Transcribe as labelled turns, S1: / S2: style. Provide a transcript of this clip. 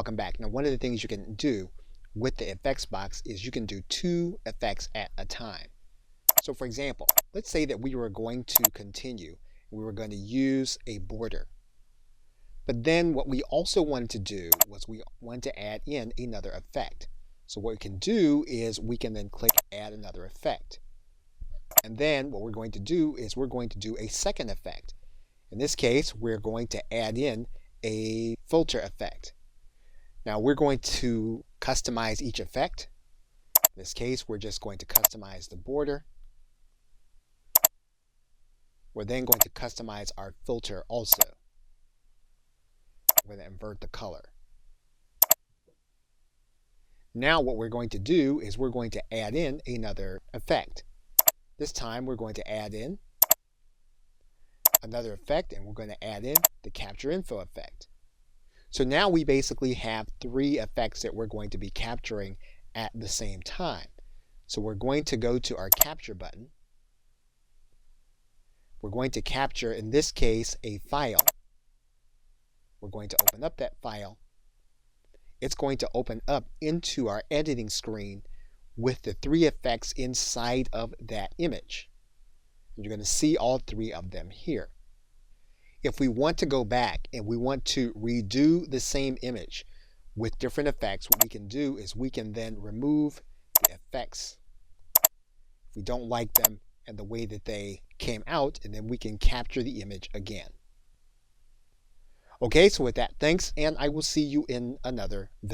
S1: Welcome back. Now, one of the things you can do with the effects box is you can do 2 effects at a time. So for example, let's say that we were going to continue. We were going to use a border. But then what we also wanted to do was we wanted to add in another effect. So what we can do is we can then click add another effect. And then what we're going to do is we're going to do a second effect. In this case, we're going to add in a filter effect. Now we're going to customize each effect. In this case, we're just going to customize the border. We're then going to customize our filter also. We're going to invert the color. Now what we're going to do is we're going to add in another effect. This time we're going to add in another effect, and we're going to add in the capture info effect. So now we basically have 3 effects that we're going to be capturing at the same time. So we're going to go to our capture button. We're going to capture, in this case, a file. We're going to open up that file. It's going to open up into our editing screen with the 3 effects inside of that image. You're going to see all 3 of them here. If we want to go back and we want to redo the same image with different effects, what we can do is we can then remove the effects if we don't like them and the way that they came out, and then we can capture the image again. Okay, so with that, thanks, and I will see you in another video.